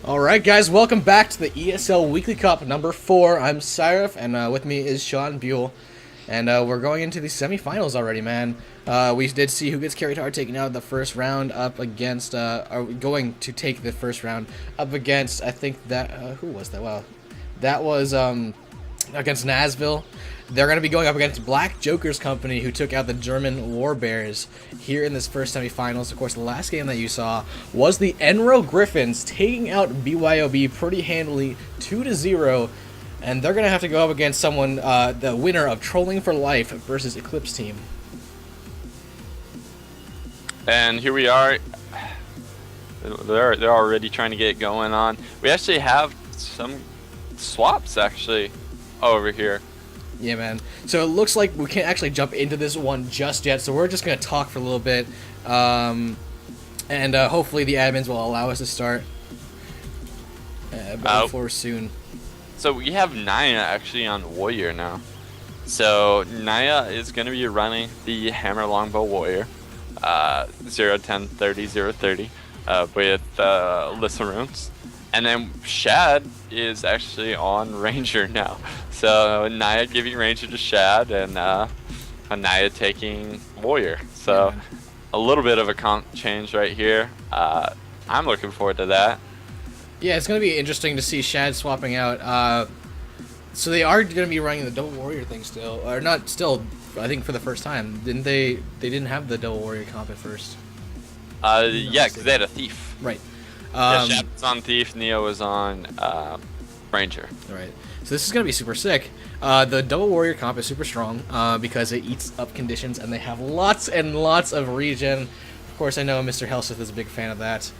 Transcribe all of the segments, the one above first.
Alright guys, welcome back to the ESL Weekly Cup number 4. I'm Sireph, and with me is Sean Buell. And we're going into the semifinals already, man. We did see who gets carried hard taking out the first round up against, are going to take the first round up against, I think that, who was that? Wow. That was, against Nashville. They're going to be going up against Black Joker's company, who took out the German War Bears here in this first semifinals. Of course, the last game that you saw was the Enro Griffins taking out BYOB pretty handily, 2-0. And they're going to have to go up against someone, the winner of Trolling for Life versus Eclipse Team. And here we are. They're already trying to get going on. We actually have some swaps actually over here. Yeah, man. So it looks like we can't actually jump into this one just yet, so we're just going to talk for a little bit. And hopefully the admins will allow us to start before soon. So we have Naya actually on Warrior now. So Naya is going to be running the Hammer Longbow Warrior. 0, 10, 30, 0, 30 with Lissa runes. And then Shad is actually on Ranger now. So Naya giving Ranger to Shad, and Naya taking Warrior. So yeah, a little bit of a comp change right here. I'm looking forward to that. Yeah, it's going to be interesting to see Shad swapping out. So they are going to be running the double warrior thing still, or not still. I think for the first time, didn't they? They didn't have the double warrior comp at first. Yeah, because they had a thief. Right. Yeah, Shad was on thief. Neo was on Ranger. Right. So this is going to be super sick. The double warrior comp is super strong because it eats up conditions, and they have lots and lots of regen. Of course, I know Mr. Helseth is a big fan of that.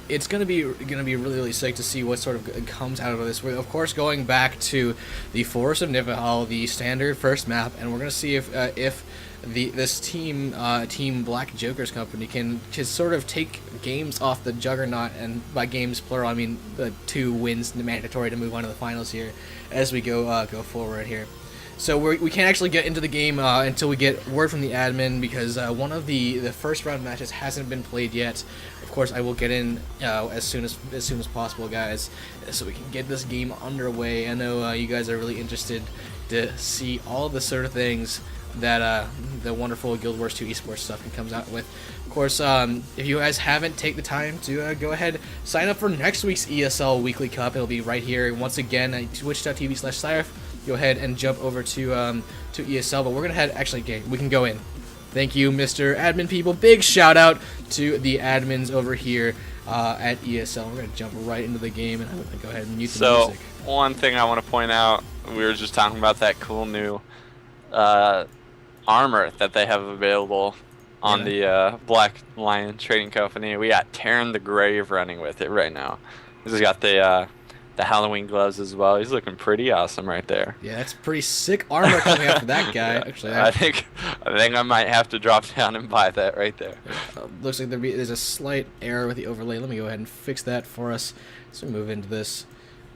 It's gonna be really sick to see what sort of comes out of this. We're of course going back to the Forest of Nivahal, the standard first map, and we're gonna see if this team Black Joker's company can just sort of take games off the Juggernaut, and by games plural I mean the 2 wins mandatory to move on to the finals here as we go forward here. So we can't actually get into the game until we get word from the admin, because one of the first round matches hasn't been played yet. Of course, I will get in as soon as possible, guys, so we can get this game underway. I know you guys are really interested to see all the sort of things that the wonderful Guild Wars 2 esports stuff can comes out with. Of course, if you guys haven't take the time to go ahead, sign up for next week's ESL Weekly Cup. It'll be right here once again at twitch.tv/Sireph. Go ahead and jump over to ESL, but we're gonna head actually. Okay, we can go in. Thank you, Mr. Admin people. Big shout out to the admins over here at ESL. We're gonna jump right into the game, and I'm gonna go ahead and mute the music. So one thing I want to point out, we were just talking about that cool new armor that they have available on the Black Lion Trading Company. We got Terran the Grave running with it right now. He's got the Halloween gloves as well. He's looking pretty awesome right there. Yeah, that's pretty sick armor coming out for that guy. Yeah. Actually, I think I might have to drop down and buy that right there. Looks like there's a slight error with the overlay. Let me go ahead and fix that for us. So we move into this,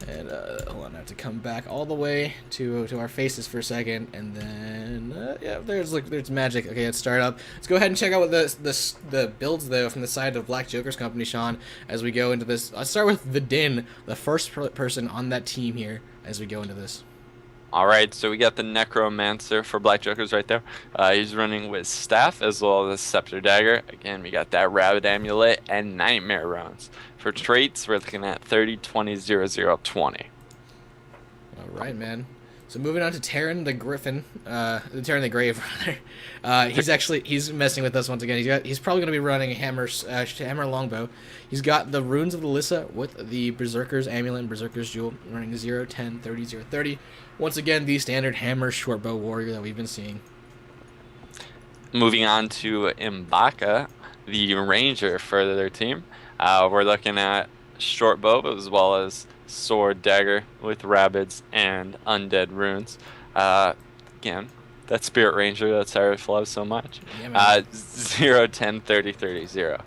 and hold on, I have to come back all the way to our faces for a second, and then yeah, there's magic. Okay, let's start up. Let's go ahead and check out what the builds though from the side of Black Joker's company, Sean. As we go into this, let's start with the Din, the first person on that team here. As we go into this. All right, so we got the Necromancer for Black Jokers right there. He's running with Staff as well as Scepter Dagger. Again, we got that Rabbit Amulet and Nightmare Runes. For traits, we're looking at 30, 20, 0, 0, 20. All right, man. So moving on to Terran the Griffin, Terran the Grave, rather. He's messing with us once again. He's probably gonna be running Hammer Longbow. He's got the Runes of the Lissa with the Berserker's Amulet and Berserker's Jewel, running 0, 10, 30, 0, 30. Once again, the standard Hammer Shortbow Warrior that we've been seeing. Moving on to Mbaka, the Ranger for their team. We're looking at Shortbow as well as Sword Dagger with Rabbits and Undead Runes. Again, that Spirit Ranger that Sireph loves so much. Yeah, 0, 10, 30, 30, 0.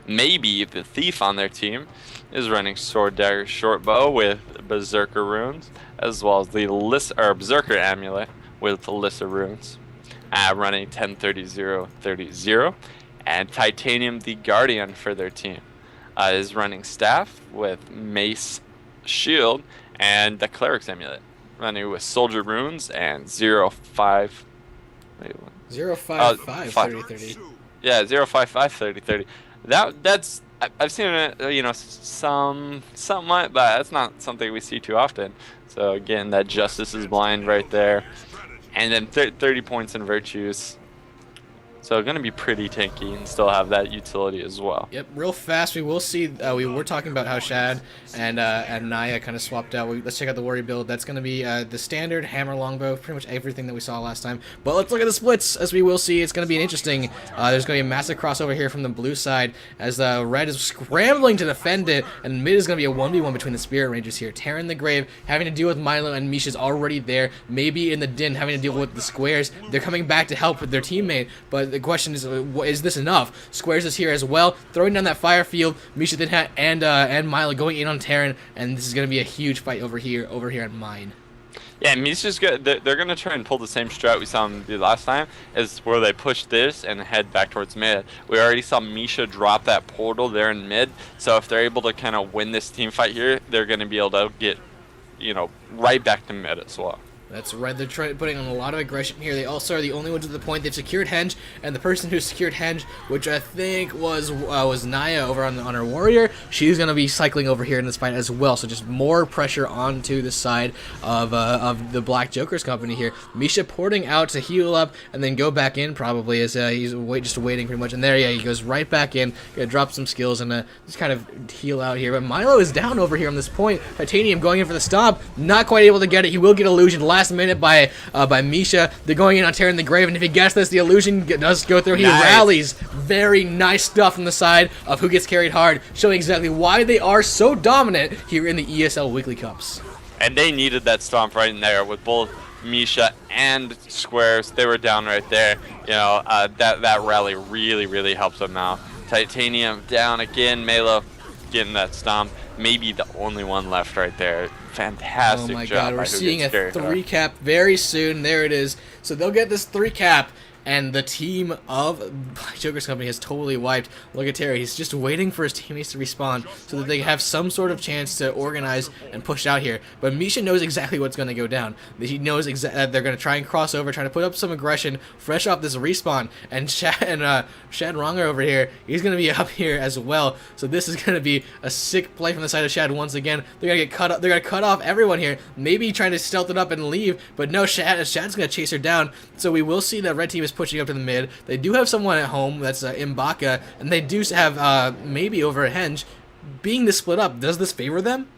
Maybe the Thief on their team is running Sword Dagger Shortbow with Berserker Runes, as well as the Berserker Amulet with the Lissa Runes. Running 10, 30, 0, 30, 0. And Titanium the Guardian for their team. is running staff with mace, shield, and the cleric's amulet. Running with soldier runes and 0-5. Wait, what? 055 5. 3030. Yeah, 0-5-5 30-30. That's I've seen it, you know, somewhat, but that's not something we see too often. So again, that justice is blind right there, and then 30 points in virtues. So going to be pretty tanky and still have that utility as well. Yep, real fast. We will see. We were talking about how Shad and Naya kind of swapped out. Let's check out the warrior build. That's going to be the standard hammer longbow, pretty much everything that we saw last time. But let's look at the splits. As we will see, it's going to be an interesting. There's going to be a massive crossover here from the blue side as red is scrambling to defend it, and mid is going to be a 1v1 between the Spirit Rangers here. Terran the Grave having to deal with Milo, and Misha's already there. Maybe in the Din having to deal with the squares. They're coming back to help with their teammate, but the question is this enough? Squares is here as well, throwing down that fire field. Misha Thinhat and Milo going in on Terran, and this is going to be a huge fight over here at mine. Yeah, Misha's good. They're going to try and pull the same strat we saw them do last time, is where they push this and head back towards mid. We already saw Misha drop that portal there in mid, so if they're able to kind of win this team fight here, they're going to be able to get, you know, right back to mid as well. That's right, they're putting on a lot of aggression here. They also are the only ones to the point. They've secured Henge, and the person who secured Henge, which I think was Naya over on her warrior, she's going to be cycling over here in this fight as well. So just more pressure onto the side of the Black Joker's company here. Misha porting out to heal up and then go back in probably as he's just waiting pretty much. And there, yeah, he goes right back in, gonna drop some skills and just kind of heal out here. But Milo is down over here on this point. Titanium going in for the stomp, not quite able to get it. He will get illusion last minute by Misha. They're going in on Terran the Grave, and if he gets this, the illusion does go through. He rallies. Very nice stuff from the side of who gets carried hard, showing exactly why they are so dominant here in the ESL Weekly Cups. And they needed that stomp right in there with both Misha and Squares. They were down right there. You know, that rally really helps them out. Titanium down again. Melo getting that stomp. Maybe the only one left right there. Fantastic job. Oh my god, we're seeing a 3-cap very soon. There it is. So they'll get this 3-cap, and the team of Black Joker's company has totally wiped. Look at Terry. He's just waiting for his teammates to respawn so that they have some sort of chance to organize and push out here. But Misha knows exactly what's going to go down. He knows that they're going to try and cross over, trying to put up some aggression fresh off this respawn. And Shad Ronger over here, he's going to be up here as well. So this is going to be a sick play from the side of Shad once again. They're going to get cut up. They're going to cut off everyone here. Maybe trying to stealth it up and leave. But no, Shad's going to chase her down. So we will see that red team is pushing up to the mid. They do have someone at home, that's Mbaka, and they do have maybe over a Henge. Being this split up, does this favor them?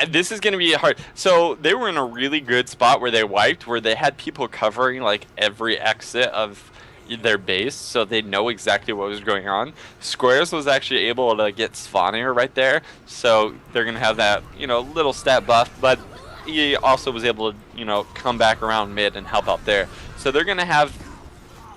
This is going to be hard. So they were in a really good spot where they wiped, where they had people covering like every exit of their base, so they know exactly what was going on. Squares was actually able to get spawninger right there, so they're going to have that, you know, little stat buff, but he also was able to, you know, come back around mid and help out there. So they're going to have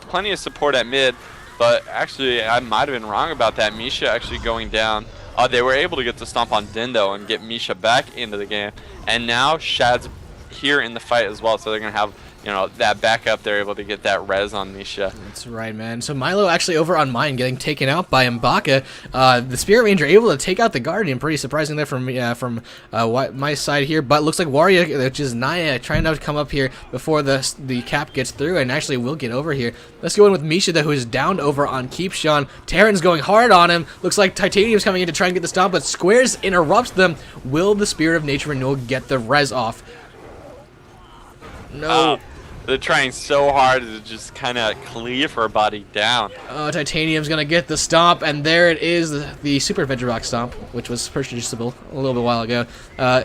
plenty of support at mid, but actually I might have been wrong about that. Misha actually going down. They were able to get the stomp on Dindo and get Misha back into the game, and now Shad's here in the fight as well, so they're going to have, you know, that backup. They're able to get that res on Misha. That's right, man. So Milo actually over on mine getting taken out by Mbaka. The Spirit Ranger able to take out the Guardian. Pretty surprising there from my side here. But looks like Warrior, which is Naya, trying to come up here before the cap gets through, and actually will get over here. Let's go in with Misha, though, who is down over on Keep Sean. Terran's going hard on him. Looks like Titanium's coming in to try and get the stomp, but Squares interrupts them. Will the Spirit of Nature Renewal get the res off? No. They're trying so hard to just kind of cleave her body down. Oh, Titanium's going to get the stomp, and there it is, the Super Adventure Rock stomp, which was purchasable a little bit while ago.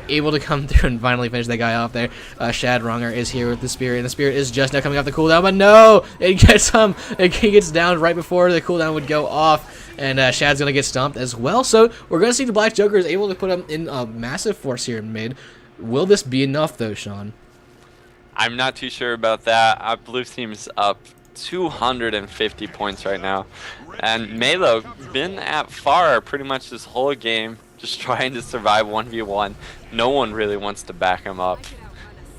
Able to come through and finally finish that guy off there. Shad Ronger is here with the Spirit, and the Spirit is just now coming off the cooldown, but no! It gets down right before the cooldown would go off, and Shad's going to get stomped as well. So we're going to see the Black Joker is able to put him in a massive force here in mid. Will this be enough, though, Sean? I'm not too sure about that. Our blue team's up 250 points right now. And Melo been at far pretty much this whole game, just trying to survive 1v1. No one really wants to back him up.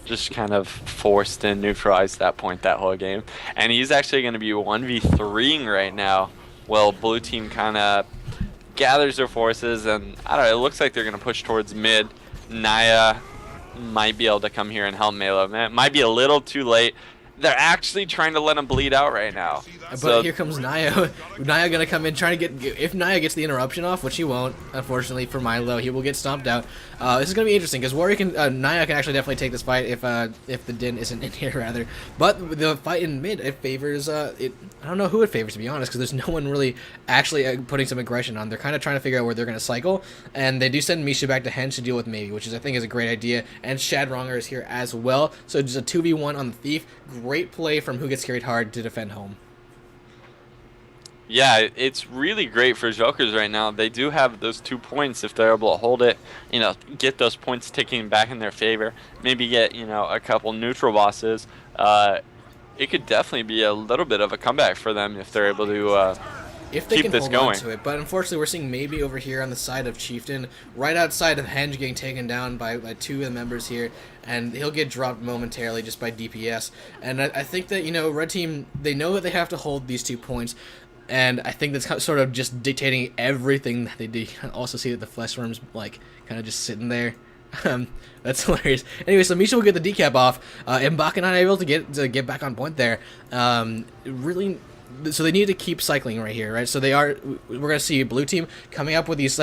Just kind of forced and neutralized that point that whole game. And he's actually going to be 1v3ing right now. Well, blue team kind of gathers their forces, and I don't know, it looks like they're going to push towards mid. Naya might be able to come here and help Melo. Man, it might be a little too late. They're actually trying to let him bleed out right now. But So here comes Naya. Naya gonna come in trying to get. If Naya gets the interruption off, which he won't, unfortunately for Milo, he will get stomped out. This is gonna be interesting because Warrior can, Naya can actually definitely take this fight if the Din isn't in here rather. But the fight in mid, it favors it. I don't know who it favors, to be honest, because there's no one really actually putting some aggression on. They're kind of trying to figure out where they're gonna cycle, and they do send Misha back to Henge to deal with Maybe, which is I think is a great idea. And Shadronger is here as well, so just a 2v1 on the Thief. Great play from Who Gets Carried Hard to defend home. yeah, it's really great for Jokers right now. They do have those 2 points if they're able to hold it, you know, get those points ticking back in their favor, maybe get, you know, a couple neutral bosses. It could definitely be a little bit of a comeback for them if they're able to if they keep can this hold going. on to it. But unfortunately, we're seeing Maybe over here on the side of Chieftain, right outside of Henge, getting taken down by 2 of the members here, and he'll get dropped momentarily just by DPS. And I think that, you know, Red Team, they know that they have to hold these 2 points, and I think that's sort of just dictating everything that they do. You can also see that the Flesh Worm's, like, kind of just sitting there. That's hilarious. Anyway, so Misha will get the decap off. Mbaka not able to get back on point there. Really, so they need to keep cycling right here, right? So they are. We're gonna see Blue Team coming up with these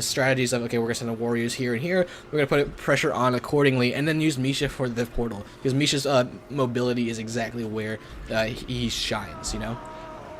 strategies of, okay, we're gonna send the warriors here and here. We're gonna put pressure on accordingly, and then use Misha for the portal because Misha's mobility is exactly where he shines. You know.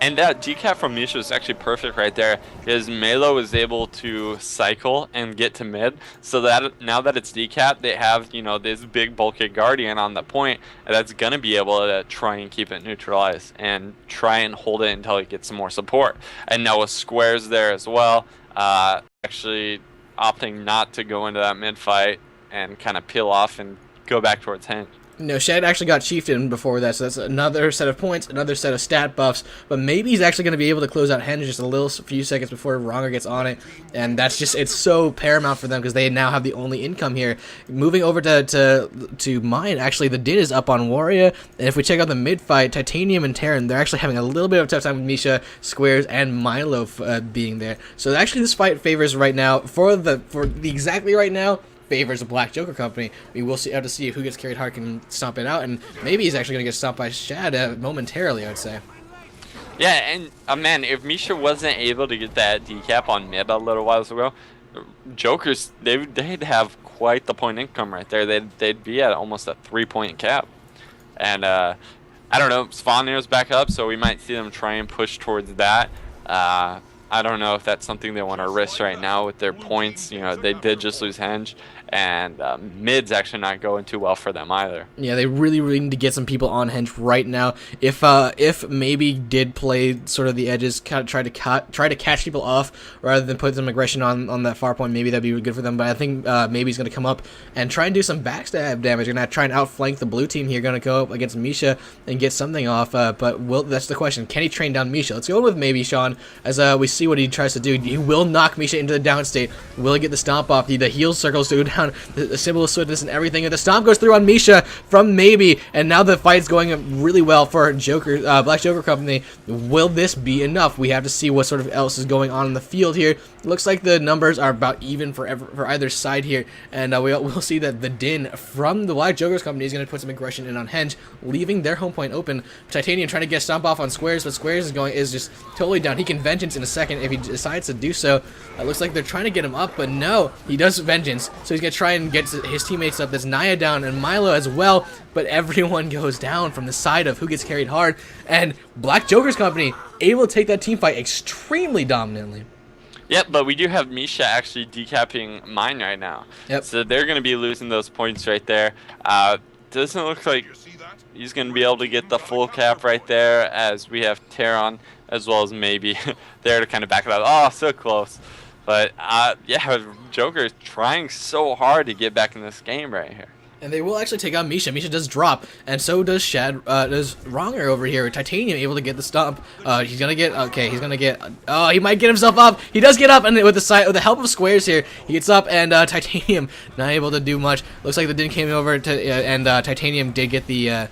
And that decap from Misha is actually perfect right there, because Melo is able to cycle and get to mid, so that now that it's decap, they have, you know, this big bulky Guardian on the point, and that's going to be able to try and keep it neutralized and try and hold it until it gets some more support. And now with Squares there as well, actually opting not to go into that mid fight and kind of peel off and go back towards Henge. No, Shad actually got Chieftain before that, so that's another set of points, another set of stat buffs, but maybe he's actually going to be able to close out Henge just a few seconds before Ronger gets on it, and that's just, it's so paramount for them because they now have the only income here. Moving over to mine, actually, the Din is up on Warrior, and if we check out the mid fight, Titanium and Terran, they're actually having a little bit of a tough time with Misha, Squares, and Milo being there. So actually this fight favors right now, for the exactly right now, favors the Black Joker Company. We will have to see if Who Gets Carried Hard can stomp it out, and maybe he's actually going to get stomped by Shad momentarily, I would say. Yeah, and man, if Misha wasn't able to get that decap on mid a little while ago, Jokers, they'd have quite the point income right there. They'd be at almost a 3-point cap. And I don't know, Svanir's back up, so we might see them try and push towards that. I don't know if that's something they want to risk right now with their points. You know, they did just lose Henge, and mid's actually not going too well for them either. Yeah, they really need to get some people on Henge right now. If maybe did play sort of the edges, kind of try to catch people off rather than put some aggression on that far point, maybe that'd be good for them. But I think maybe he's going to come up and try and do some backstab damage. Going to try and outflank the blue team here. Going to go up against Misha and get something off. But that's the question. Can he train down Misha? Let's go with maybe Sean as we see what he tries to do. He will knock Misha into the down state. Will he get the stomp off? The heal circles to go down. The symbol of swiftness and everything, and the stomp goes through on Misha from maybe, and now the fight's going really well for Black Joker Company. Will this be enough? We have to see what sort of else is going on in the field here. Looks like the numbers are about even for either side here, and we'll see that the Din from the Black Joker Company is going to put some aggression in on Henge, leaving their home point open. Titanium trying to get stomp off on Squares, but Squares is just totally down. He can Vengeance in a second if he decides to do so. It looks like they're trying to get him up, but no, he does Vengeance, so he's going to try and get his teammates up. There's Naya down and Milo as well, but everyone goes down from the side of Who Gets Carried Hard, and Black Joker's Company able to take that team fight extremely dominantly. Yep, but we do have Misha actually decapping mine right now. Yep. So they're going to be losing those points right there. Doesn't look like he's going to be able to get the full cap right there, as we have Terran as well as maybe there to kind of back it up. Oh, so close. But yeah, Joker is trying so hard to get back in this game right here. And they will actually take on Misha. Misha does drop, and so does Shad. Does Ronger over here. Titanium able to get the stomp. He's gonna get. Okay, he's gonna get. Oh, he might get himself up. He does get up, and with the help of Squares here, he gets up. And Titanium not able to do much. Looks like the Din came over to, and Titanium did get the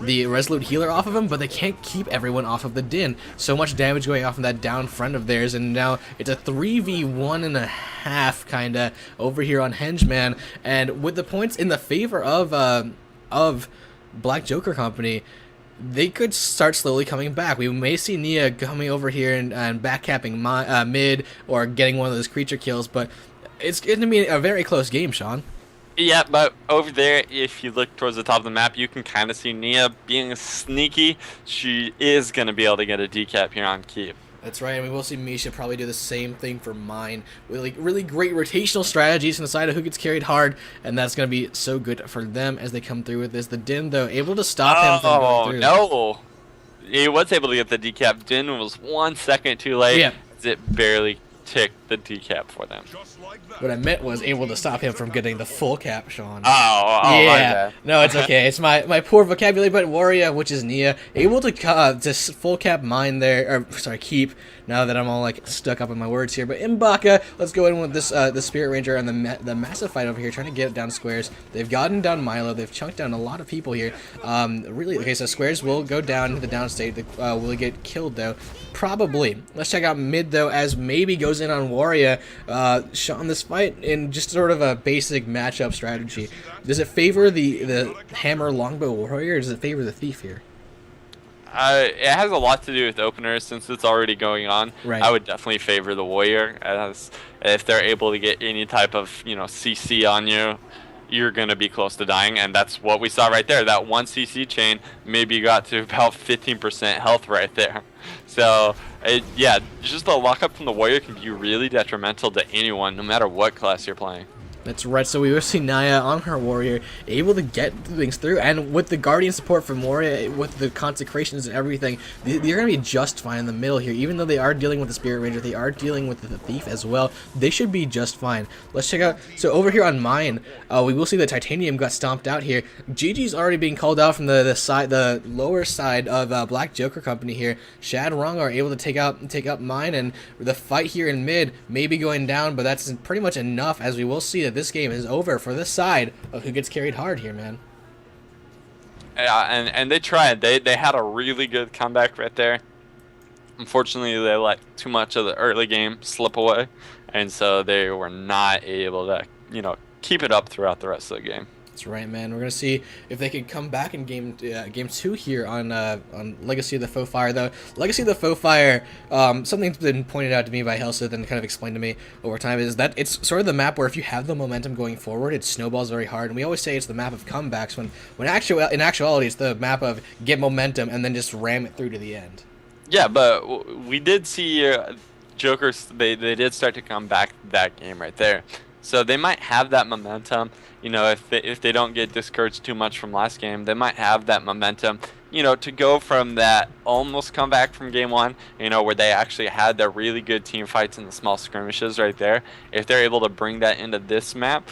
the Resolute Healer off of him, but they can't keep everyone off of the Din. So much damage going off of that down front of theirs, and now it's a 3v1.5 kinda over here on Henchman, and with the points in the favor of Black Joker Company, they could start slowly coming back. We may see Nia coming over here and backcapping mid or getting one of those creature kills, but it's going to be a very close game, Sean. Yeah, but over there, if you look towards the top of the map, you can kind of see Nia being sneaky. She is going to be able to get a decap here on Keep. That's right, and we will see Misha probably do the same thing for mine. Really great rotational strategies on the side of who gets carried hard, and that's going to be so good for them as they come through with this. The Din, though, able to stop him from going through. Oh, no. He was able to get the decap. Din was 1 second too late. Yeah. As it barely ticked the decap for them. What I meant was able to stop him from getting the full cap, Sean. Oh, my yeah. bad. No, it's okay. It's my poor vocabulary, but Warrior, which is Nia, able to just full cap mine there, or sorry, Keep. Now that I'm all like stuck up in my words here, but M'Baka, let's go in with this the Spirit Ranger and the massive fight over here, trying to get it down squares. They've gotten down Milo. They've chunked down a lot of people here. Really, okay. So squares will go down to the downstate. Will it get killed though? Probably. Let's check out mid though, as maybe goes in on Warrior. Sean, this fight in just sort of a basic matchup strategy. Does it favor the Hammer Longbow Warrior, or does it favor the Thief here? It has a lot to do with openers since it's already going on. Right. I would definitely favor the Warrior, as if they're able to get any type of CC on you, you're gonna be close to dying, and that's what we saw right there. That one CC chain maybe got to about 15% health right there. So yeah, just the lockup from the Warrior can be really detrimental to anyone, no matter what class you're playing. That's right, so we will see Naya on her Warrior able to get things through, and with the Guardian support from Warrior, with the consecrations and everything, they're going to be just fine in the middle here. Even though they are dealing with the Spirit Ranger, they are dealing with the Thief as well. They should be just fine. Let's check out, so over here on mine, we will see the Titanium got stomped out here. GG's already being called out from the lower side of Black Joker Company here. Shad Rung are able to take out mine, and the fight here in mid may be going down, but that's pretty much enough, as we will see that this game is over for this side of who gets carried hard here, man. Yeah, and they tried. They had a really good comeback right there. Unfortunately, they let too much of the early game slip away, and so they were not able to, keep it up throughout the rest of the game. That's right, man. We're gonna see if they can come back in game 2 here on Legacy of the Faux Fire. Though Legacy of the Faux Fire, something's been pointed out to me by Helseth and kind of explained to me over time, is that it's sort of the map where if you have the momentum going forward, it snowballs very hard. And we always say it's the map of comebacks, when in actuality it's the map of get momentum and then just ram it through to the end. Yeah, but we did see Jokers. They did start to come back that game right there. So they might have that momentum, if they don't get discouraged too much from last game, they might have that momentum, to go from that almost comeback from game 1, where they actually had their really good team fights in the small skirmishes right there. If they're able to bring that into this map,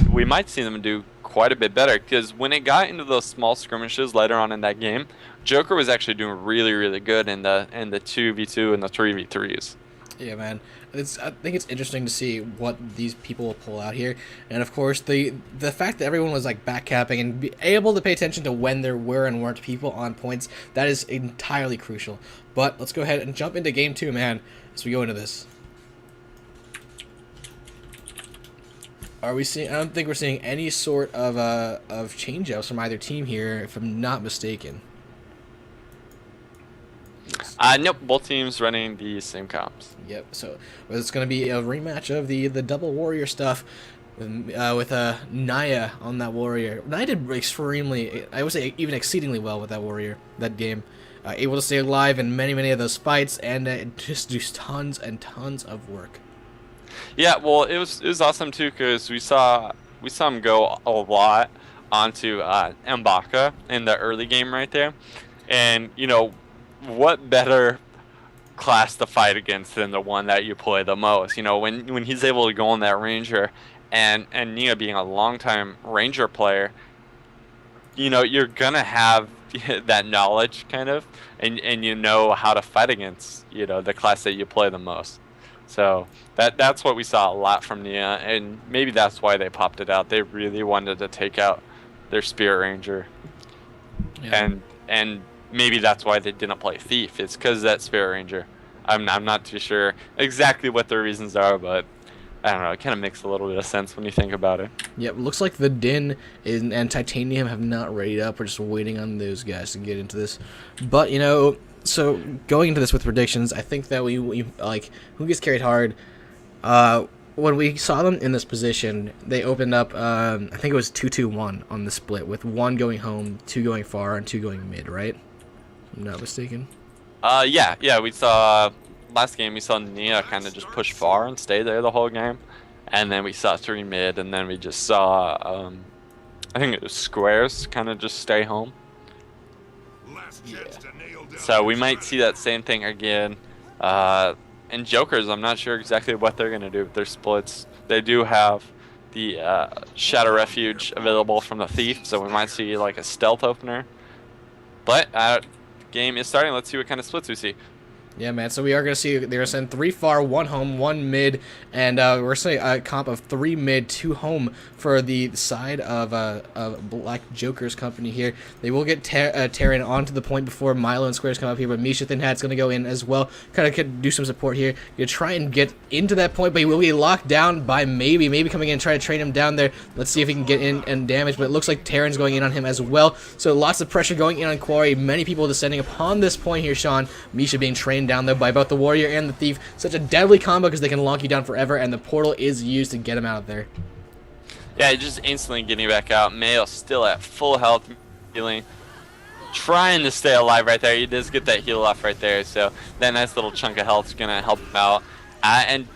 we might see them do quite a bit better, because when it got into those small skirmishes later on in that game, Joker was actually doing really, really good in the 2v2 and the 3v3s. Yeah, man. I think it's interesting to see what these people will pull out here, and of course the fact that everyone was like backcapping and be able to pay attention to when there were and weren't people on points, that is entirely crucial. But let's go ahead and jump into game 2, man, as we go into this. Are we seeing? I don't think we're seeing any sort of change-ups from either team here, if I'm not mistaken. Nope, both teams running the same comps. Yep, so it's going to be a rematch of the double Warrior stuff with Naya on that Warrior. Naya did extremely, I would say even exceedingly well with that Warrior, that game. Able to stay alive in many of those fights, and just do tons and tons of work. Yeah, well, it was awesome too, because we saw him go a lot onto M'Baka in the early game right there, and what better class to fight against than the one that you play the most? When he's able to go on that Ranger, and Nia being a longtime Ranger player, you're gonna have that knowledge kind of, and how to fight against the class that you play the most. So that's what we saw a lot from Nia, and maybe that's why they popped it out. They really wanted to take out their Spirit Ranger. Yeah. And maybe that's why they didn't play Thief. It's because that Spirit Ranger. I'm not too sure exactly what their reasons are, but I don't know. It kind of makes a little bit of sense when you think about it. Yep, looks like the Din and Titanium have not readied up. We're just waiting on those guys to get into this. But, you know, so going into this with predictions, I think that we like, who gets carried hard? When we saw them in this position, they opened up, I think it was 2-2-1 on the split, with 1 going home, 2 going far, and 2 going mid, right? If I'm not mistaken. Yeah, we saw last game. We saw Nia kind of just push far and stay there the whole game, and then we saw 3 mid, and then we just saw I think it was Squares kind of just stay home. Yeah. So we might see that same thing again. And Jokers, I'm not sure exactly what they're gonna do with their splits. They do have the Shadow Refuge available from the Thief, so we might see like a stealth opener. But game is starting. Let's see what kind of splits we see. Yeah, man. So we are going to see they're going to send 3 far, 1 home, 1 mid, and we're going to say a comp of 3 mid, 2 home for the side of Black Joker's company here. They will get Terran onto the point before Milo and Squares come up here, but Misha Thin Hat's going to go in as well. Kind of could do some support here. Going to try and get into that point, but he will be locked down by maybe coming in and try to train him down there. Let's see if he can get in and damage, but it looks like Terran's going in on him as well. So lots of pressure going in on Quarry. Many people descending upon this point here, Sean. Misha being trained down there by both the Warrior and the Thief. Such a deadly combo because they can lock you down forever, and the portal is used to get him out of there. Yeah, just instantly getting back out. Mayo still at full health, healing, trying to stay alive right there. He does get that heal off right there, so that nice little chunk of health is going to help him out. And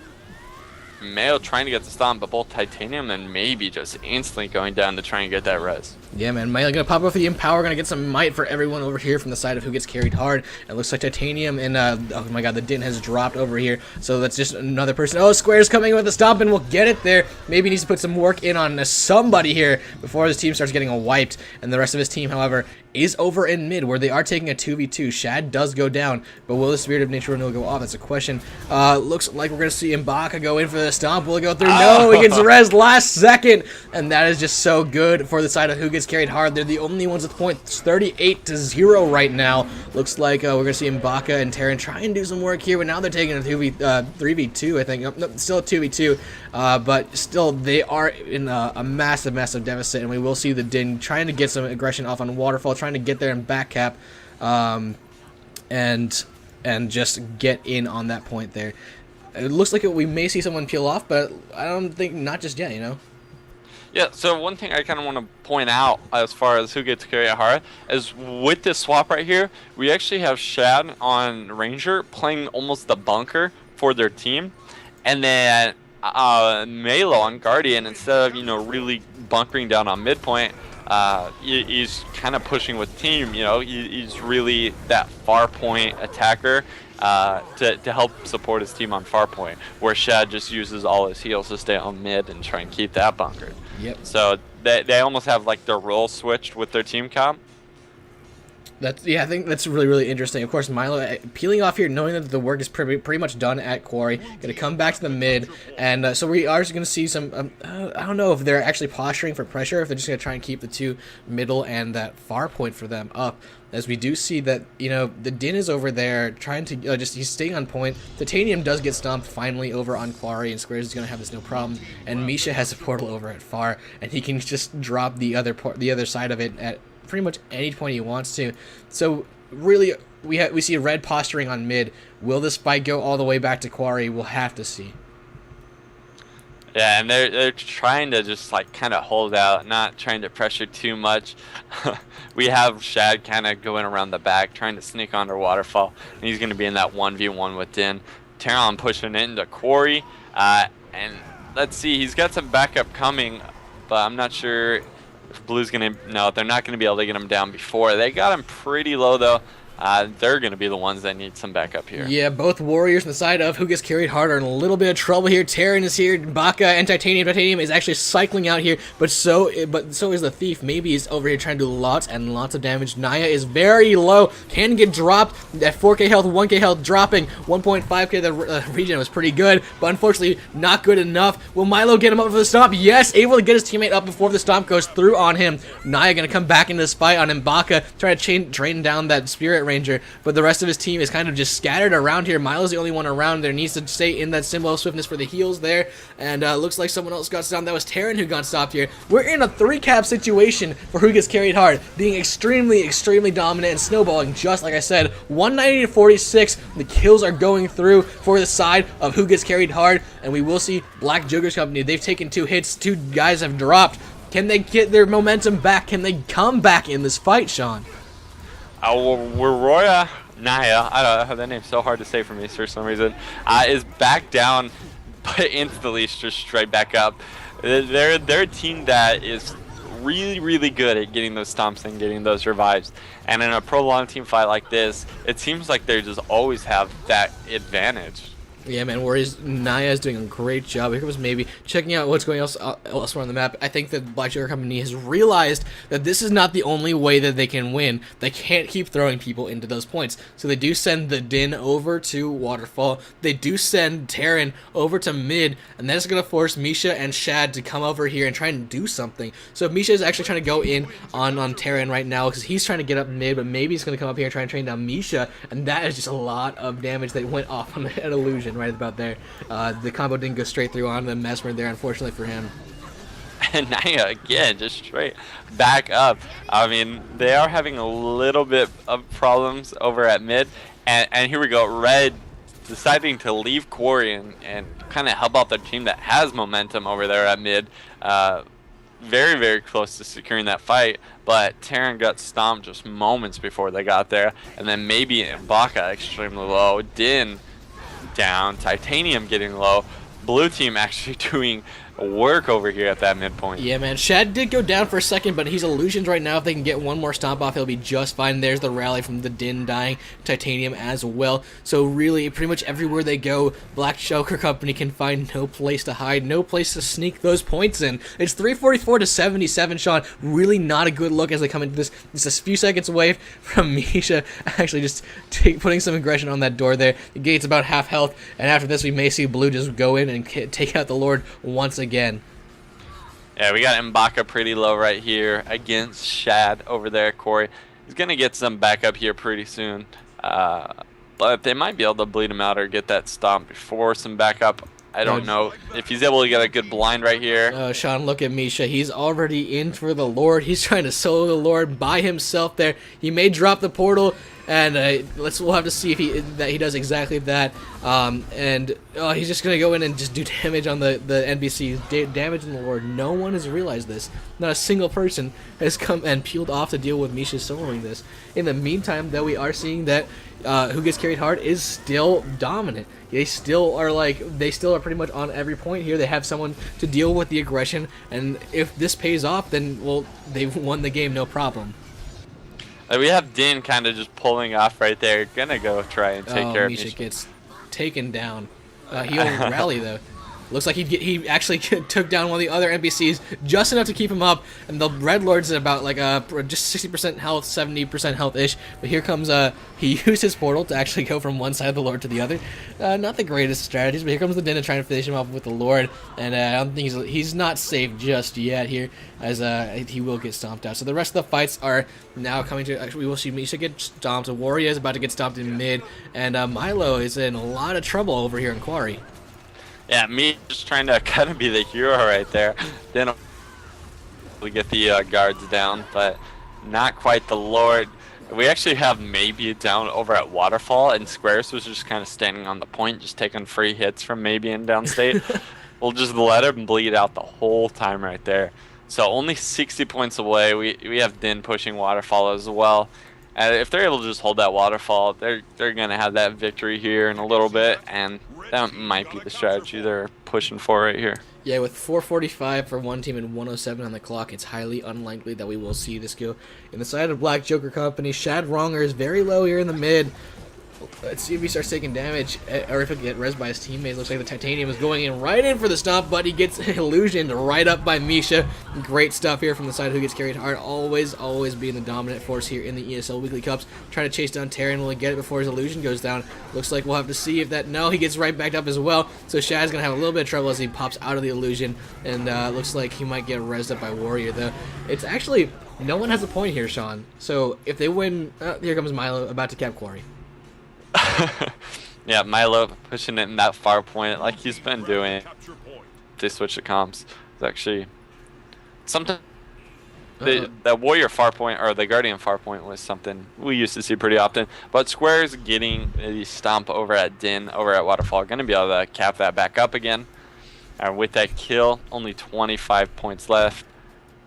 Mayo trying to get the stomp, but both Titanium and maybe just instantly going down to try and get that res. Yeah, man. Mayo gonna pop off the Empower, gonna get some might for everyone over here from the side of who gets carried hard. It looks like Titanium and, oh my god, the Din has dropped over here. So that's just another person. Oh, Square's coming with the stomp and we'll get it there. Maybe he needs to put some work in on somebody here before his team starts getting wiped. And the rest of his team, however, is over in mid where they are taking a 2v2. Shad does go down, but will the Spirit of Nature Renewal go off? That's a question. Looks like we're gonna see M'Baka go in for the stomp. Will it go through? No, he gets res last second. And that is just so good for the side of who gets carried hard. They're the only ones with points 38-0 right now. Looks like we're going to see M'Baka and Terran try and do some work here, but now they're taking a 3v2, I think. No, still a 2v2, but still they are in a massive deficit, and we will see the Din trying to get some aggression off on Waterfall, trying to get there and back cap, and just get in on that point there. It looks like we may see someone peel off, but I don't think, not just yet, you know? Yeah, so one thing I kind of want to point out as far as who gets carried hard is with this swap right here, we actually have Shad on Ranger playing almost the bunker for their team, and then Melo on Guardian, instead of, you know, really bunkering down on midpoint, he's kind of pushing with team, you know, he's really that far point attacker to help support his team on far point, where Shad just uses all his heals to stay on mid and try and keep that bunkered. Yep. So they almost have like their role switched with their team comp. Yeah, I think that's really interesting. Of course, Milo peeling off here, knowing that the work is pretty much done at Quarry. Going to come back to the mid, and so we are just going to see some. I don't know if they're actually posturing for pressure, if they're just going to try and keep the 2 middle and that far point for them up. As we do see that, you know, the Din is over there trying to he's staying on point. Titanium does get stomped finally over on Quarry, and Squares is going to have this no problem. And Misha has a portal over at far, and he can just drop the other side of it at pretty much any point he wants to. So really, we see red posturing on mid. Will this fight go all the way back to Quarry? We'll have to see. Yeah, and they're trying to just like kind of hold out, not trying to pressure too much. We have Shad kind of going around the back, trying to sneak under Waterfall, and he's going to be in that 1v1 with Din. Terran pushing into Quarry, and let's see, he's got some backup coming, but I'm not sure if Blue's going to, no, they're not going to be able to get him down before. They got him pretty low though. they're going to be the ones that need some backup here. Yeah, both warriors on the side of who gets carried hard are in a little bit of trouble here. Terran is here, Baka and Titanium. Titanium is actually cycling out here, but so is the Thief. Maybe he's over here trying to do lots and lots of damage. Naya is very low, can get dropped at 4k health, 1k health, dropping 1.5k. The regen was pretty good, but unfortunately not good enough. Will Milo get him up for the stomp? Yes, able to get his teammate up before the stomp goes through on him. Naya gonna come back into this fight on Mbaka, trying to train down that Spirit Ranger, but the rest of his team is kind of just scattered around here. Milo's the only one around there, needs to stay in that symbol of swiftness for the heals there, and looks like someone else got stopped. That was Terran who got stopped here. We're in a 3-cap situation for who gets carried hard, being extremely dominant and snowballing, just like I said. 190 to 46, the kills are going through for the side of who gets carried hard, and we will see Black Joker's company. They've taken 2 hits, 2 guys have dropped. Can they get their momentum back? Can they come back in this fight, Sean? Roya Naya, I don't know, that name's so hard to say for me for some reason, is back down, but instantly just straight back up. They're a team that is really good at getting those stomps and getting those revives. And in a prolonged team fight like this, it seems like they just always have that advantage. Yeah, man, Warriors, Naya is doing a great job. Here comes maybe checking out what's going elsewhere on the map. I think that Black Joker Company has realized that this is not the only way that they can win. They can't keep throwing people into those points. So they do send the Din over to Waterfall. They do send Terran over to mid, and that's going to force Misha and Shad to come over here and try and do something. So Misha is actually trying to go in on Terran right now because he's trying to get up mid, but maybe he's going to come up here and try and train down Misha, and that is just a lot of damage that went off on an illusion right about there. The combo didn't go straight through on the Mesmer there, unfortunately for him. And Naya again just straight back up. I mean, they are having a little bit of problems over at mid, and here we go. Red deciding to leave Quarry and kind of help out their team that has momentum over there at mid. Very close to securing that fight, but Terran got stomped just moments before they got there, and then maybe Mbaka extremely low, Din down, Titanium getting low, blue team actually doing work over here at that midpoint. Yeah, man, Shad did go down for a second, but he's illusions right now. If they can get one more stomp off, he'll be just fine. There's the rally from the Din dying, Titanium as well. So really, pretty much everywhere they go, Black Joker Company can find no place to hide, no place to sneak those points in. It's 344 to 77, Sean. Really not a good look as they come into this. It's a few seconds away from Misha actually just putting some aggression on that door there. The gate's about half health, and after this, we may see blue just go in and take out the Lord once again. Yeah, we got Mbaka pretty low right here against Shad over there. Corey, he's gonna get some backup here pretty soon, but they might be able to bleed him out or get that stomp before some backup. I don't know if he's able to get a good blind right here. Sean, look at Misha. He's already in for the Lord. He's trying to solo the Lord by himself there. He may drop the portal, and we'll have to see if he does exactly that. He's just gonna go in and just do damage on the NPC. Damage on the Lord. No one has realized this. Not a single person has come and peeled off to deal with Misha soloing this. In the meantime, though, we are seeing that who gets carried hard is still dominant. They still are pretty much on every point here. They have someone to deal with the aggression, and if this pays off, then well, they've won the game, no problem. We have Din kind of just pulling off right there. Gonna go try and take care of Misha. Misha gets taken down. He'll rally though. Looks like he actually took down one of the other NPCs just enough to keep him up, and the Red Lord's at about like just 60% health, 70% health-ish. But here comes he used his portal to actually go from one side of the Lord to the other. Not the greatest strategies, but here comes the Din trying to finish him off with the Lord, and I don't think he's not safe just yet here, as he will get stomped out. So the rest of the fights are now coming to. Actually, we will see Misha get stomped. Warrior is about to get stomped in mid, and Milo is in a lot of trouble over here in Quarry. Yeah, me just trying to kind of be the hero right there. Then we get the guards down, but not quite the Lord. We actually have maybe down over at Waterfall, and Squares was just kind of standing on the point, just taking free hits from maybe in downstate. We'll just let him bleed out the whole time right there. So only 60 points away. We have Din pushing Waterfall as well. If they're able to just hold that waterfall, they're gonna have that victory here in a little bit, and that might be the strategy they're pushing for right here. Yeah, with 4:45 for one team and 1:07 on the clock, it's highly unlikely that we will see this go in the side of Black Joker Company. Shad Wronger is very low here in the mid. Let's see if he starts taking damage, or if he get res by his teammates. Looks like the Titanium is going in right in for the stomp, but he gets illusioned right up by Misha. Great stuff here from the side who gets carried hard. Always being the dominant force here in the ESL Weekly Cups. Trying to chase down Terran. Will he get it before his illusion goes down? Looks like we'll have to see if that... No, he gets right back up as well. So Shad's going to have a little bit of trouble as he pops out of the illusion. And looks like he might get rezzed up by Warrior, though. It's actually... No one has a point here, Sean. So if they win... here comes Milo about to cap Quarry. Yeah, Milo pushing it in that far point like he's been doing. They switch the comps. It's actually something. The Warrior far point or the Guardian far point was something we used to see pretty often. But Square's getting the stomp over at Din, over at Waterfall, going to be able to cap that back up again. And with that kill, only 25 points left.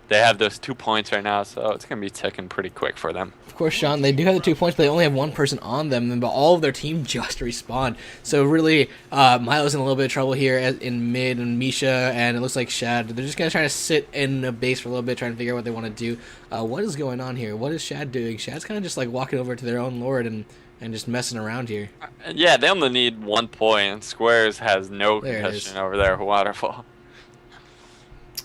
They have those 2 points right now, so it's going to be ticking pretty quick for them. Of course, Sean, they do have the 2 points, but they only have one person on them, but all of their team just respawned. So really, Milo's in a little bit of trouble here in mid, and Misha, and it looks like Shad. They're just going to try to sit in a base for a little bit, trying to figure out what they want to do. What is going on here? What is Shad doing? Shad's kind of just like walking over to their own lord and just messing around here. Yeah, they only need 1 point. Squares has no concussion over there, Waterfall.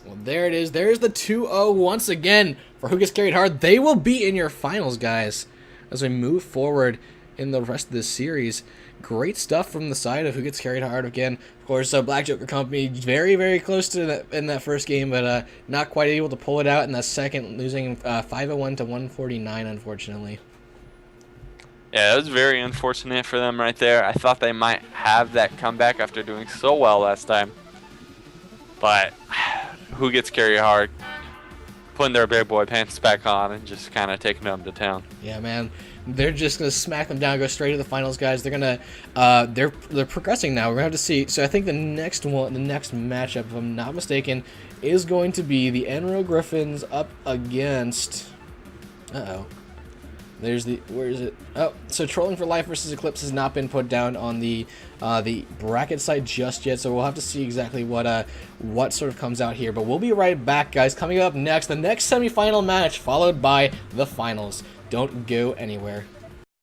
Well, there it is. There's the 2-0 once again for who gets carried hard. They will be in your finals, guys, as we move forward in the rest of this series. Great stuff from the side of who gets carried hard again. Of course, Black Joker Company very close to that in that first game, but not quite able to pull it out in that second, losing 501 to 149, unfortunately. Yeah, it was very unfortunate for them right there. I thought they might have that comeback after doing so well last time, but who gets carried hard, putting their big boy pants back on and just kind of taking them to town. Yeah, man, they're just gonna smack them down, go straight to the finals, guys. They're gonna, they're progressing now. We're gonna have to see. So I think the next matchup, if I'm not mistaken, is going to be the Enro Griffins up against. There's the, where is it? Oh, so Trolling for Life versus Eclipse has not been put down on the bracket site just yet, so we'll have to see exactly what sort of comes out here. But we'll be right back, guys. Coming up next, the next semifinal match, followed by the finals. Don't go anywhere.